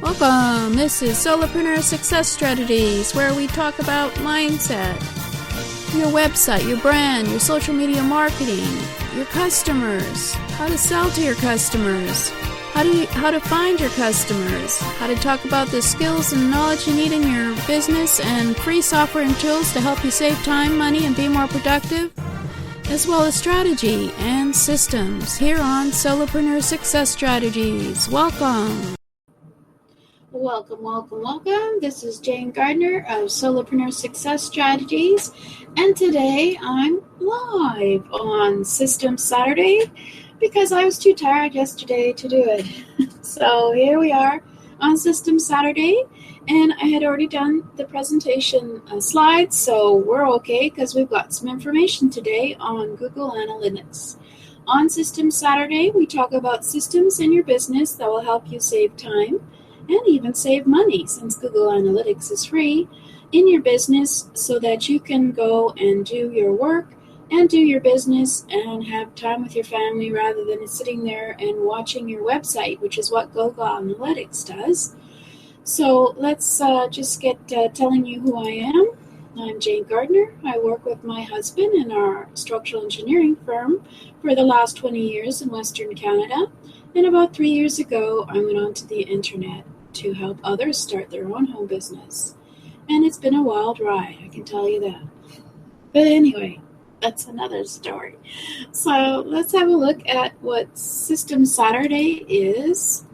Welcome! This is Solopreneur Success Strategies, where we talk about mindset, your website, your brand, your social media marketing, your customers, how to sell to your customers, how to find your customers, how to talk about the skills and knowledge you need in your business, and free software and tools to help you save time, money, and be more productive, as well as strategy and systems here on Solopreneur Success Strategies. Welcome! Welcome. This is Jane Gardner of Solopreneur Success Strategies, and today I'm live on System Saturday because I was too tired yesterday to do it. So here we are on System Saturday, and I had already done the presentation slides, so we're okay because we've got some information today on Google Analytics. On System Saturday, we talk about systems in your business that will help you save time and even save money, since Google Analytics is free, in your business so that you can go and do your work and do your business and have time with your family rather than sitting there and watching your website, which is what Google Analytics does. So let's just get telling you who I am. I'm Jane Gardner. I work with my husband in our structural engineering firm for the last 20 years in Western Canada. And about 3 years ago, I went onto the internet to help others start their own home business. And it's been a wild ride, I can tell you that. But anyway, that's another story. So let's have a look at what System Saturday is.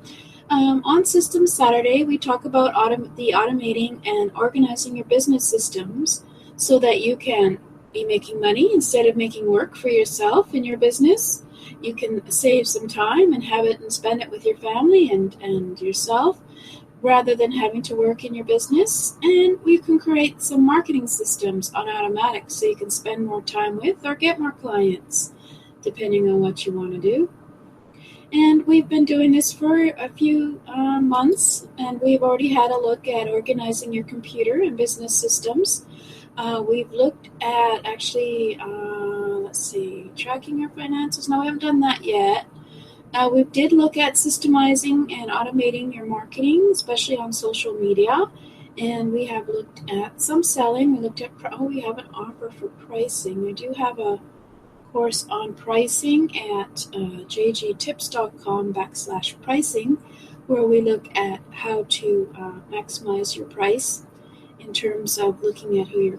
On System Saturday, we talk about the automating and organizing your business systems so that you can be making money instead of making work for yourself in your business. You can save some time and have it and spend it with your family and yourself rather than having to work in your business. And we can create some marketing systems on automatic so you can spend more time with or get more clients, depending on what you want to do. And we've been doing this for a few months, and we've already had a look at organizing your computer and business systems. We've looked at actually, tracking your finances. No, we haven't done that yet. We did look at systemizing and automating your marketing, especially on social media. And we have looked at some selling. We looked at, we have an offer for pricing. We do have a course on pricing at jgtips.com/pricing, where we look at how to maximize your price in terms of looking at who your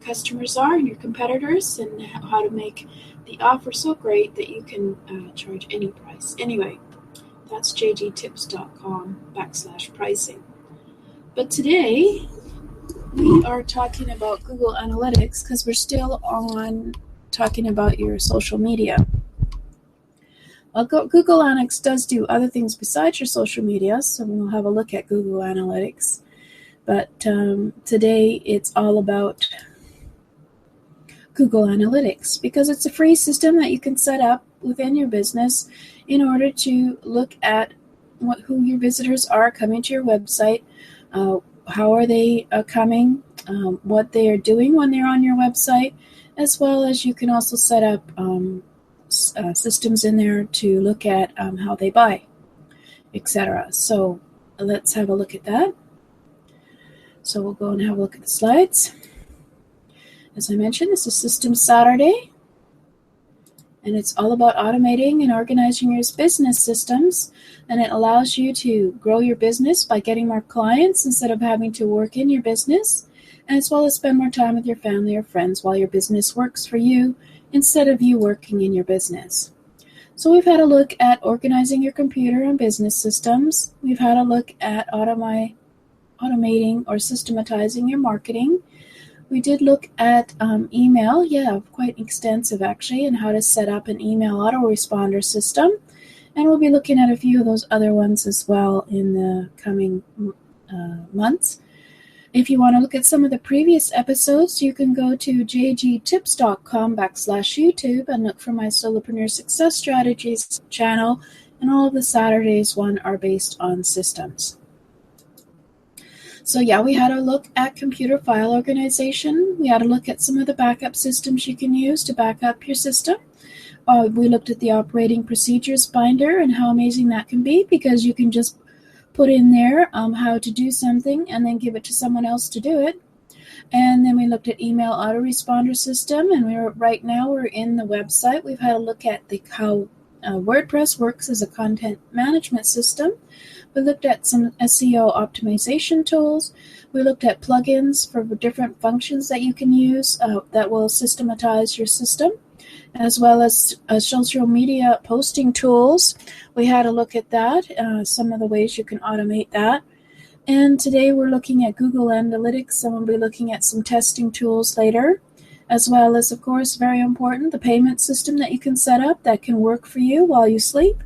customers are and your competitors and how to make the offer so great that you can charge any price. Anyway, that's jgtips.com/pricing. But today we are talking about Google Analytics because we're still on talking about your social media. Well, Google Analytics does do other things besides your social media, so we'll have a look at Google Analytics. But today it's all about Google Analytics because it's a free system that you can set up within your business in order to look at who your visitors are coming to your website, how are they coming, what they are doing when they're on your website, as well as you can also set up systems in there to look at how they buy, etc. So let's have a look at that. So we'll go and have a look at the slides. As I mentioned, this is System Saturday, and it's all about automating and organizing your business systems, and it allows you to grow your business by getting more clients instead of having to work in your business, as well as spend more time with your family or friends while your business works for you instead of you working in your business. So we've had a look at organizing your computer and business systems. We've had a look at automating or systematizing your marketing. We did look at email, quite extensive actually, and how to set up an email autoresponder system. And we'll be looking at a few of those other ones as well in the coming months. If you want to look at some of the previous episodes, you can go to jgtips.com/YouTube and look for my Solopreneur Success Strategies channel, and all of the Saturdays one are based on systems. So we had a look at computer file organization. We had a look at some of the backup systems you can use to back up your system. We looked at the operating procedures binder and how amazing that can be, because you can just put in there how to do something and then give it to someone else to do it. And then we looked at email autoresponder system, and right now we're in the website. We've had a look at how WordPress works as a content management system. We looked at some SEO optimization tools. We looked at plugins for different functions that you can use that will systematize your system, as well as social media posting tools. We had a look at that, some of the ways you can automate that. And today we're looking at Google Analytics, and we'll be looking at some testing tools later, as well as, of course, very important, the payment system that you can set up that can work for you while you sleep,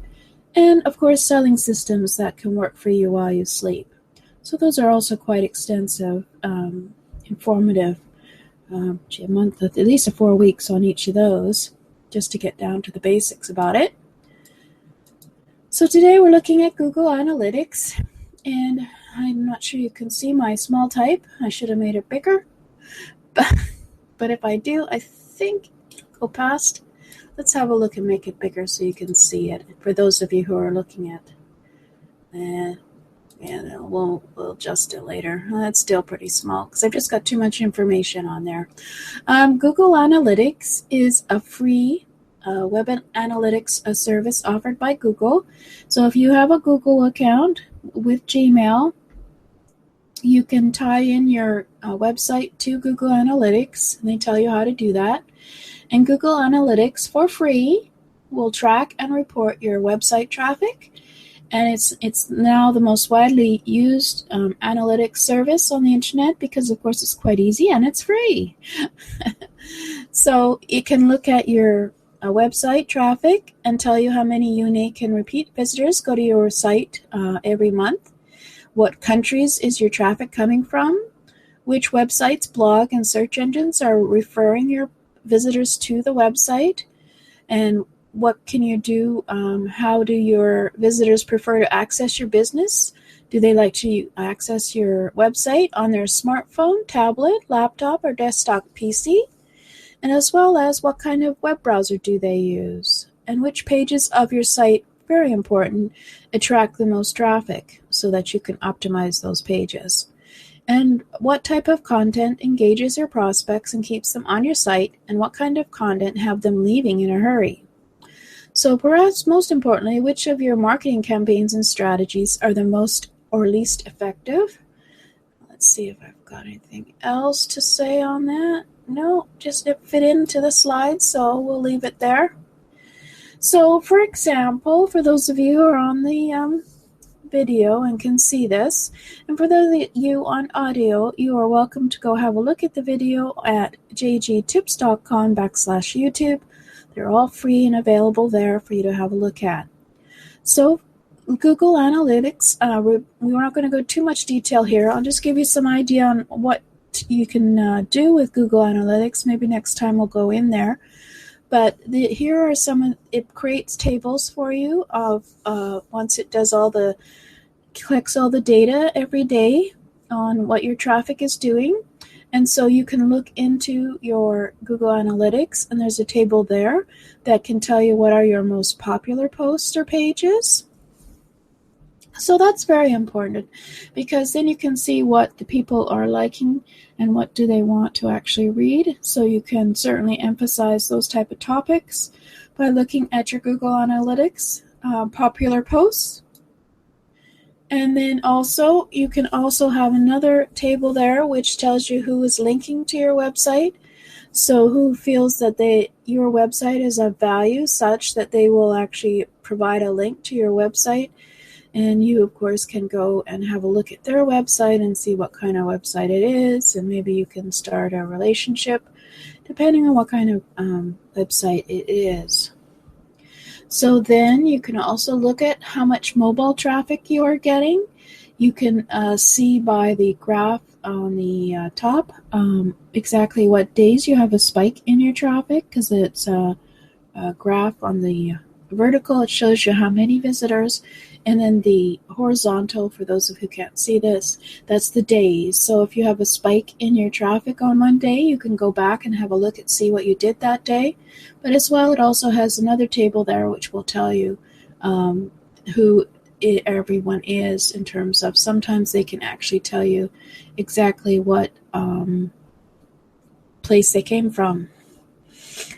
and, of course, selling systems that can work for you while you sleep. So those are also quite extensive, informative, a month, at least 4 weeks on each of those, just to get down to the basics about it. So today we're looking at Google Analytics, and I'm not sure you can see my small type. I should have made it bigger, but if I do, I think it'll go past. Let's have a look and make it bigger so you can see it, for those of you who are looking at it. We'll adjust it later. That's still pretty small because I've just got too much information on there. Google Analytics is a free web analytics service offered by Google. So if you have a Google account with Gmail, you can tie in your website to Google Analytics, and they tell you how to do that. And Google Analytics, for free, will track and report your website traffic. And it's now the most widely used analytics service on the internet because, of course, it's quite easy and it's free. So it can look at your website traffic and tell you how many unique and repeat visitors go to your site every month. What countries is your traffic coming from? Which websites, blog, and search engines are referring your visitors to the website? And what can you do? How do your visitors prefer to access your business? Do they like to access your website on their smartphone, tablet, laptop, or desktop PC? And as well as what kind of web browser do they use? And which pages of your site, very important, attract the most traffic so that you can optimize those pages. And what type of content engages your prospects and keeps them on your site, and what kind of content have them leaving in a hurry? So perhaps most importantly, which of your marketing campaigns and strategies are the most or least effective? Let's see if I've got anything else to say on that. No, just it fit into the slides, so we'll leave it there. So, for example, for those of you who are on the video and can see this, and for those of you on audio, you are welcome to go have a look at the video at jgtips.com/YouTube. They're all free and available there for you to have a look at. So, Google Analytics, we're not going to go too much detail here. I'll just give you some idea on what you can do with Google Analytics. Maybe next time we'll go in there. But here are it creates tables for you of once it does collects all the data every day on what your traffic is doing. And so you can look into your Google Analytics, and there's a table there that can tell you what are your most popular posts or pages. So that's very important because then you can see what the people are liking and what do they want to actually read. So you can certainly emphasize those type of topics by looking at your Google Analytics popular posts. And then also you can also have another table there which tells you who is linking to your website. So who feels that your website is of value such that they will actually provide a link to your website. And you, of course, can go and have a look at their website and see what kind of website it is. And maybe you can start a relationship depending on what kind of website it is. So then you can also look at how much mobile traffic you are getting. You can see by the graph on the top exactly what days you have a spike in your traffic because it's a graph on the vertical. It shows you how many visitors. And then the horizontal, for those of you who can't see this, that's the days. So if you have a spike in your traffic on one day, you can go back and have a look and see what you did that day. But as well, it also has another table there which will tell you who everyone is, in terms of sometimes they can actually tell you exactly what place they came from.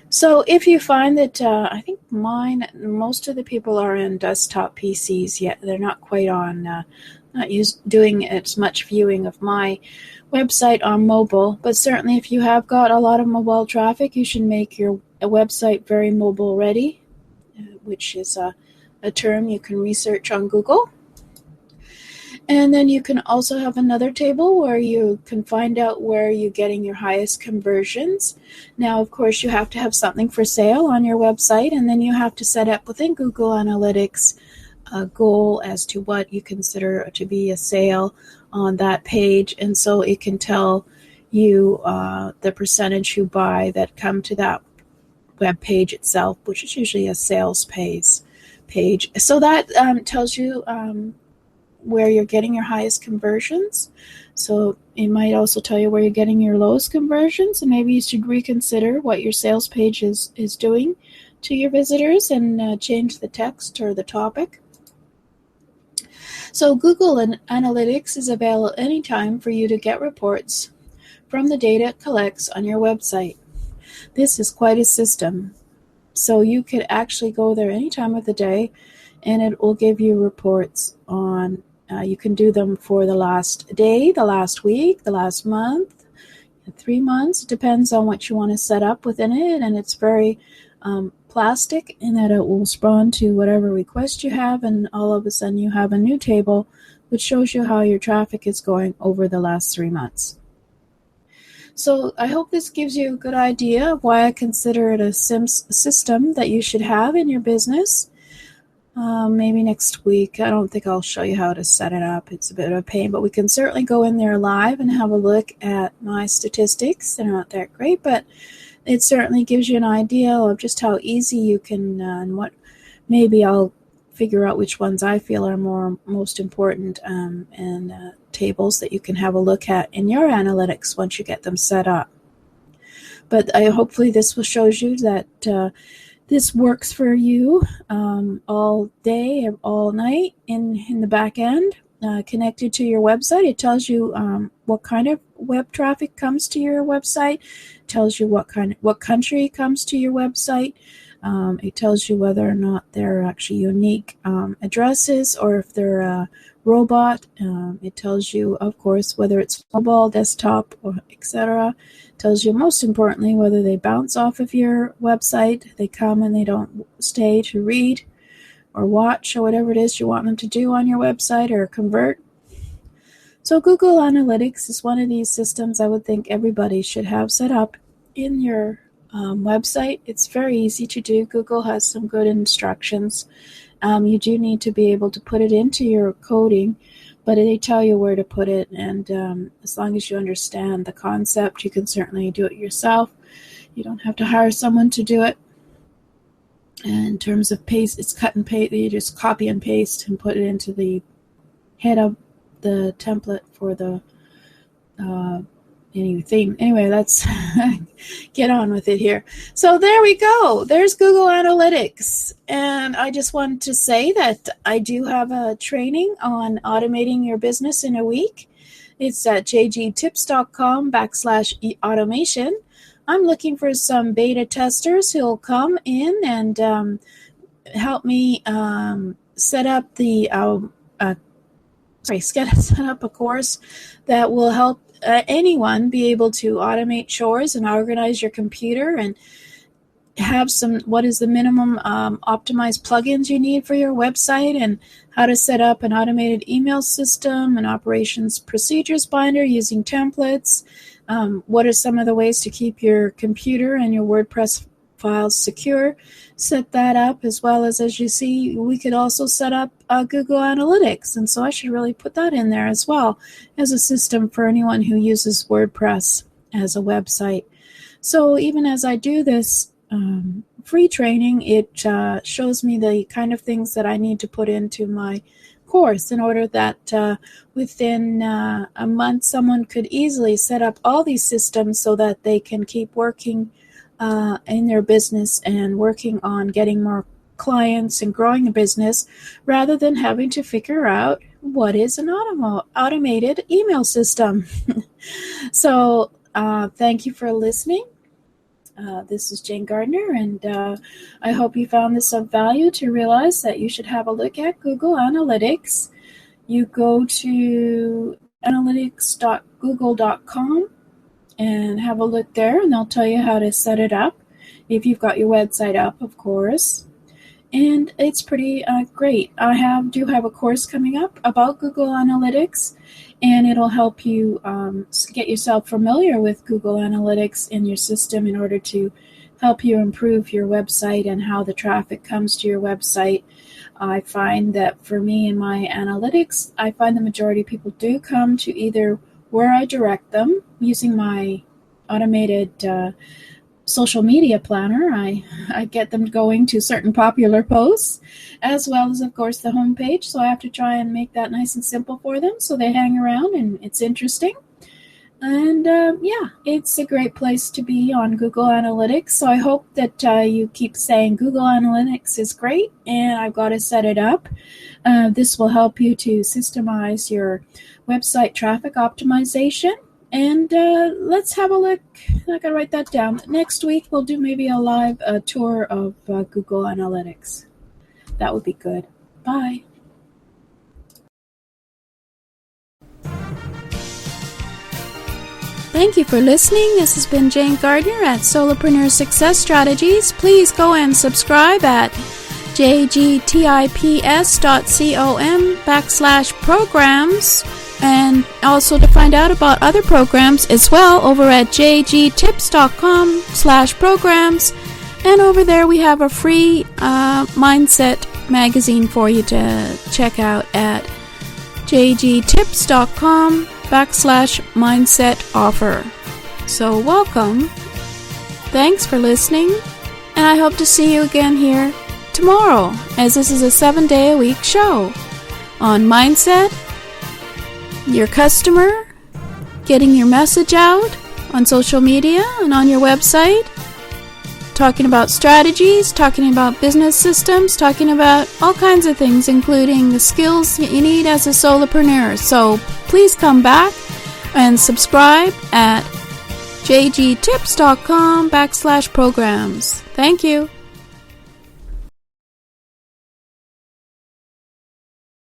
So if you find that, I think most of the people are on desktop PCs, yet they're not quite on, not doing as much viewing of my website on mobile. But certainly if you have got a lot of mobile traffic, you should make your website very mobile ready, which is a term you can research on Google. And then you can also have another table where you can find out where you're getting your highest conversions. Now, of course, you have to have something for sale on your website, and then you have to set up within Google Analytics a goal as to what you consider to be a sale on that page. And so it can tell you the percentage who buy that come to that web page itself, which is usually a sales page. So that tells you where you're getting your highest conversions. So it might also tell you where you're getting your lowest conversions, and maybe you should reconsider what your sales page is doing to your visitors and change the text or the topic. So Google Analytics is available anytime for you to get reports from the data it collects on your website. This is quite a system. So you could actually go there any time of the day, and it will give you reports on, you can do them for the last day, the last week, the last month, 3 months. It depends on what you want to set up within it, and it's very plastic in that it will respond to whatever request you have, and all of a sudden you have a new table which shows you how your traffic is going over the last 3 months. So I hope this gives you a good idea of why I consider it a system that you should have in your business. Maybe next week. I don't think I'll show you how to set it up. It's a bit of a pain, but we can certainly go in there live and have a look at my statistics. They're not that great, but it certainly gives you an idea of just how easy you can, and what maybe I'll figure out which ones I feel are most important, and tables that you can have a look at in your analytics once you get them set up. But hopefully this will show you that this works for you all day, all night in the back end, connected to your website. It tells you what kind of web traffic comes to your website. It tells you what country comes to your website. It tells you whether or not they're actually unique addresses, or if they're a robot. It tells you, of course, whether it's mobile, desktop, or etc. It tells you, most importantly, whether they bounce off of your website, they come and they don't stay to read or watch or whatever it is you want them to do on your website or convert. So Google Analytics is one of these systems I would think everybody should have set up in your website. It's very easy to do. Google has some good instructions. You do need to be able to put it into your coding, but they tell you where to put it, and as long as you understand the concept, you can certainly do it yourself. You don't have to hire someone to do it. And in terms of paste, it's cut and paste. You just copy and paste and put it into the head of the template for the theme. Anyway, let's get on with it here. So there we go. There's Google Analytics. And I just wanted to say that I do have a training on automating your business in a week. It's at jgtips.com/automation. I'm looking for some beta testers who'll come in and help me set up set up a course that will help anyone be able to automate chores and organize your computer, and have what is the minimum optimized plugins you need for your website, and how to set up an automated email system, an operations procedures binder using templates. What are some of the ways to keep your computer and your WordPress files secure? Set that up, as well as you see, we could also set up Google Analytics, and so I should really put that in there as well as a system for anyone who uses WordPress as a website. So even as I do this free training, it shows me the kind of things that I need to put into my course in order that within a month someone could easily set up all these systems so that they can keep working in their business and working on getting more clients and growing a business rather than having to figure out what is an automated email system. So thank you for listening. This is Jane Gardner, and I hope you found this of value to realize that you should have a look at Google Analytics. You go to analytics.google.com and have a look there, and they'll tell you how to set it up, if you've got your website up, of course. And it's pretty great. I do have a course coming up about Google Analytics, and it'll help you get yourself familiar with Google Analytics in your system in order to help you improve your website and how the traffic comes to your website. I find that for me in my analytics, I find the majority of people do come to either where I direct them using my automated social media planner. I get them going to certain popular posts, as well as, of course, the homepage. So I have to try and make that nice and simple for them so they hang around and it's interesting. And it's a great place to be on Google Analytics. So I hope that you keep saying Google Analytics is great and I've got to set it up. This will help you to systemize your website traffic optimization. And let's have a look. I gotta write that down. Next week we'll do maybe a live tour of Google Analytics. That would be good. Bye. Thank you for listening. This has been Jane Gardner at Solopreneur Success Strategies. Please go and subscribe at jgtips.com/programs. And also to find out about other programs as well over at jgtips.com/programs. And over there we have a free mindset magazine for you to check out at jgtips.com/mindset offer. So welcome. Thanks for listening. And I hope to see you again here tomorrow, as this is a 7-day-a-week show on mindset, your customer, getting your message out on social media and on your website, talking about strategies, talking about business systems, talking about all kinds of things, including the skills that you need as a solopreneur. So please come back and subscribe at jgtips.com/programs. Thank you.